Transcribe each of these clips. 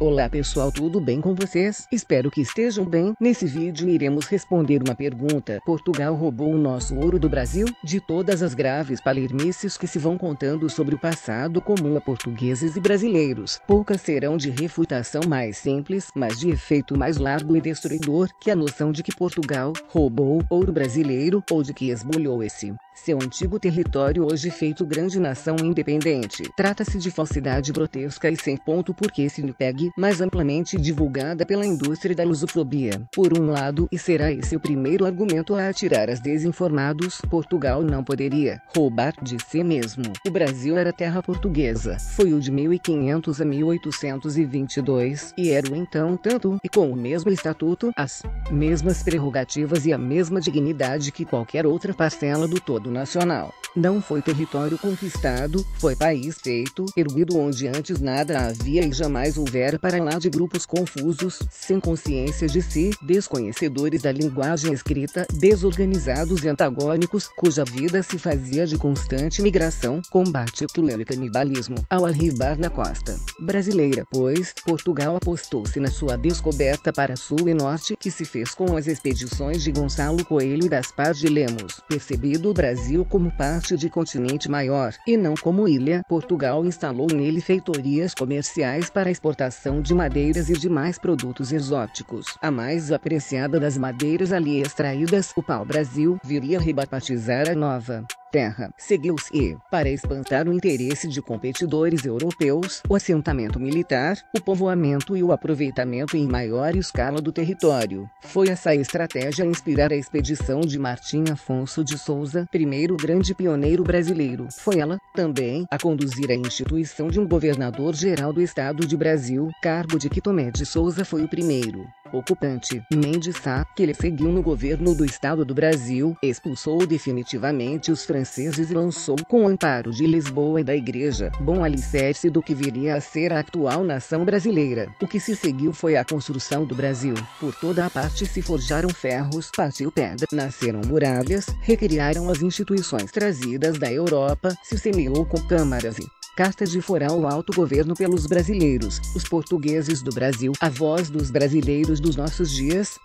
Olá pessoal, tudo bem com vocês? Espero que estejam bem. Nesse vídeo iremos responder uma pergunta. Portugal roubou o nosso ouro do Brasil? De todas as graves palermices que se vão contando sobre o passado comum a portugueses e brasileiros, poucas serão de refutação mais simples, mas de efeito mais largo e destruidor, que a noção de que Portugal roubou ouro brasileiro ou de que esbulhou seu antigo território hoje feito grande nação independente. Trata-se de falsidade grotesca e sem ponto porque se lhe pegue, mais amplamente divulgada pela indústria da lusofobia. Por um lado, e será esse o primeiro argumento a atirar as desinformados, Portugal não poderia roubar de si mesmo. O Brasil era terra portuguesa. Foi o de 1500 a 1822, e era o então tanto, e com o mesmo estatuto, as mesmas prerrogativas e a mesma dignidade que qualquer outra parcela do todo nacional. Não foi território conquistado, foi país feito, erguido onde antes nada havia e jamais houvera para lá de grupos confusos, sem consciência de si, desconhecedores da linguagem escrita, desorganizados e antagônicos, cuja vida se fazia de constante migração, combate e canibalismo, ao arribar na costa brasileira, pois Portugal apostou-se na sua descoberta para sul e norte, que se fez com as expedições de Gonçalo Coelho e Gaspar de Lemos. Percebido o Brasil como parte de continente maior, e não como ilha, Portugal instalou nele feitorias comerciais para a exportação de madeiras e demais produtos exóticos. A mais apreciada das madeiras ali extraídas, o pau-brasil, viria a rebatizar a nova terra. Seguiu-se, para espantar o interesse de competidores europeus, o assentamento militar, o povoamento e o aproveitamento em maior escala do território. Foi essa estratégia a inspirar a expedição de Martim Afonso de Souza, primeiro grande pioneiro brasileiro. Foi ela, também, a conduzir a instituição de um governador-geral do Estado de Brasil, cargo de que Tomé de Souza foi o primeiro ocupante. Mendes Sá, que lhe seguiu no governo do Estado do Brasil, expulsou definitivamente os franceses e lançou, com o amparo de Lisboa e da Igreja, bom alicerce do que viria a ser a atual nação brasileira. O que se seguiu foi a construção do Brasil. Por toda a parte se forjaram ferros, partiu pedra, nasceram muralhas, recriaram as instituições trazidas da Europa, se semeou com câmaras e cartas de foral ao autogoverno pelos brasileiros, os portugueses do Brasil, a voz dos brasileiros dos nossos dias,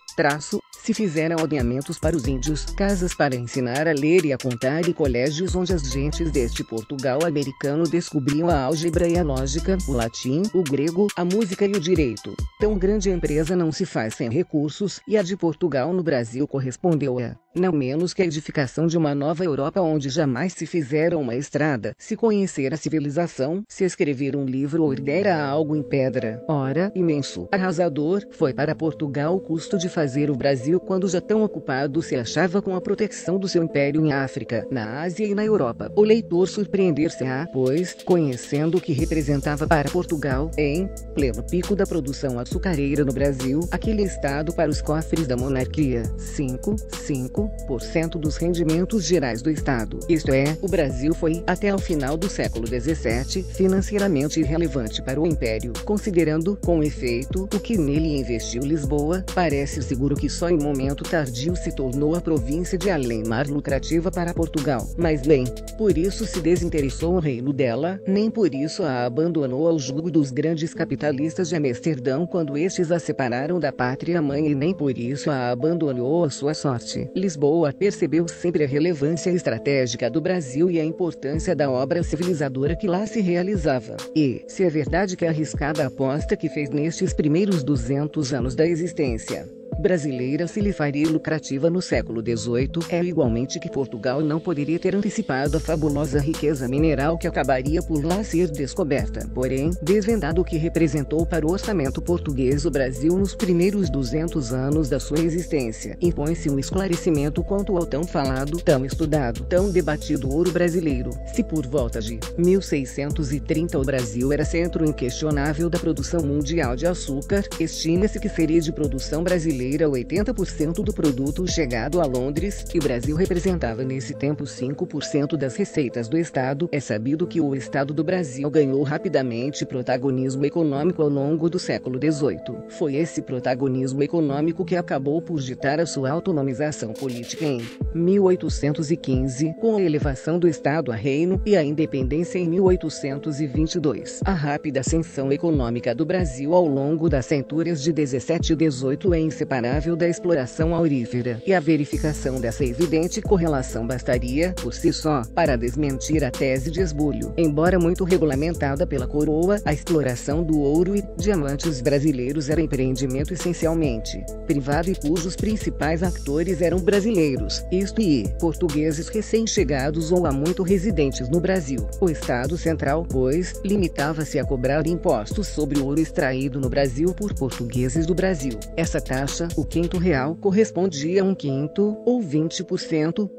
se fizeram aldeamentos para os índios, casas para ensinar a ler e a contar e colégios onde as gentes deste Portugal americano descobriam a álgebra e a lógica, o latim, o grego, a música e o direito. Tão grande empresa não se faz sem recursos, e a de Portugal no Brasil correspondeu a não menos que a edificação de uma nova Europa onde jamais se fizera uma estrada, se conhecer a civilização, se escrever um livro ou herdera algo em pedra. Ora, imenso, arrasador, foi para Portugal o custo de fazer o Brasil quando já tão ocupado se achava com a proteção do seu império em África, na Ásia e na Europa. O leitor surpreender-se-á, pois, conhecendo o que representava para Portugal, em pleno pico da produção açucareira no Brasil, aquele estado para os cofres da monarquia, 5% dos rendimentos gerais do Estado. Isto é, o Brasil foi, até ao final do século XVII, financeiramente irrelevante para o Império, considerando, com efeito, o que nele investiu Lisboa. Parece seguro que só em momento tardio se tornou a província de além-mar lucrativa para Portugal, mas nem por isso se desinteressou o reino dela, nem por isso a abandonou ao jugo dos grandes capitalistas de Amsterdão quando estes a separaram da pátria-mãe, e nem por isso a abandonou à sua sorte. Lisboa percebeu sempre a relevância estratégica do Brasil e a importância da obra civilizadora que lá se realizava. E, se é verdade que a arriscada aposta que fez nestes primeiros 200 anos da existência brasileira se lhe faria lucrativa no século XVIII, é igualmente que Portugal não poderia ter antecipado a fabulosa riqueza mineral que acabaria por lá ser descoberta. Porém, desvendado o que representou para o orçamento português o Brasil nos primeiros 200 anos da sua existência, impõe-se um esclarecimento quanto ao tão falado, tão estudado, tão debatido ouro brasileiro. Se por volta de 1630 o Brasil era centro inquestionável da produção mundial de açúcar, estima-se que seria de produção brasileira brasileira 80% do produto chegado a Londres, e o Brasil representava nesse tempo 5% das receitas do Estado. É sabido que o Estado do Brasil ganhou rapidamente protagonismo econômico ao longo do século XVIII. Foi esse protagonismo econômico que acabou por ditar a sua autonomização política em 1815, com a elevação do Estado a reino, e a independência em 1822. A rápida ascensão econômica do Brasil ao longo das centúrias de 17 e 18 é inseparável da exploração aurífera, e a verificação dessa evidente correlação bastaria, por si só, para desmentir a tese de esbulho. Embora muito regulamentada pela coroa, a exploração do ouro e diamantes brasileiros era empreendimento essencialmente privado e cujos principais atores eram brasileiros, isto é, portugueses recém-chegados ou há muito residentes no Brasil. O Estado Central, pois, limitava-se a cobrar impostos sobre o ouro extraído no Brasil por portugueses do Brasil. Essa taxa, o quinto real, correspondia a 1/5, ou 20%,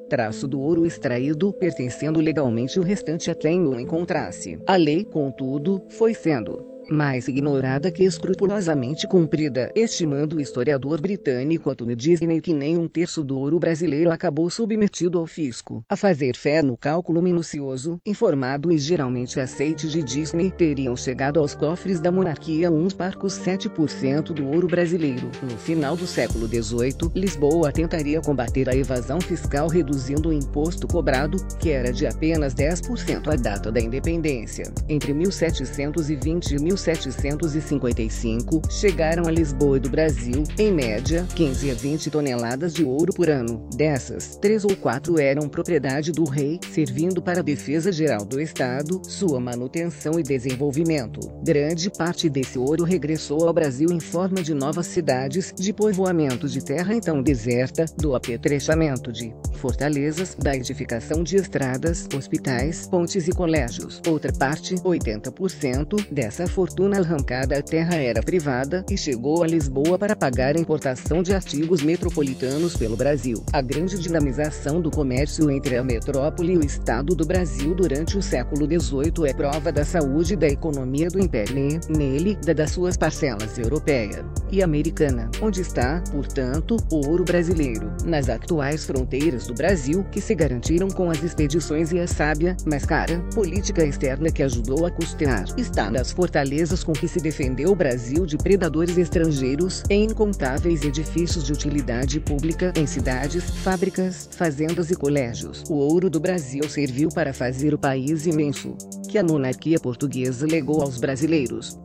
do ouro extraído, pertencendo legalmente o restante a quem o encontrasse. A lei, contudo, foi sendo mais ignorada que escrupulosamente cumprida, estimando o historiador britânico Anthony Disney que nem 1/3 do ouro brasileiro acabou submetido ao fisco. A fazer fé no cálculo minucioso, informado e geralmente aceite de Disney, teriam chegado aos cofres da monarquia uns parcos 7% do ouro brasileiro. No final do século XVIII, Lisboa tentaria combater a evasão fiscal reduzindo o imposto cobrado, que era de apenas 10% à data da independência. Entre 1720 e 1755, chegaram a Lisboa e do Brasil, em média, 15 a 20 toneladas de ouro por ano. Dessas, 3 ou 4 eram propriedade do rei, servindo para a defesa geral do Estado, sua manutenção e desenvolvimento. Grande parte desse ouro regressou ao Brasil em forma de novas cidades, de povoamento de terra então deserta, do apetrechamento de fortalezas, da edificação de estradas, hospitais, pontes e colégios. Outra parte, 80%, dessa fortuna arrancada à terra era privada, e chegou a Lisboa para pagar a importação de artigos metropolitanos pelo Brasil. A grande dinamização do comércio entre a metrópole e o Estado do Brasil durante o século XVIII é prova da saúde da economia do Império e, nele, das suas parcelas europeia e americana. Onde está, portanto, o ouro brasileiro? Nas atuais fronteiras do Brasil, que se garantiram com as expedições e a sábia, mas cara, política externa que ajudou a custear. Está nas fortalezas com que se defendeu o Brasil de predadores estrangeiros, em incontáveis edifícios de utilidade pública, em cidades, fábricas, fazendas e colégios. O ouro do Brasil serviu para fazer o país imenso que a monarquia portuguesa legou aos brasileiros.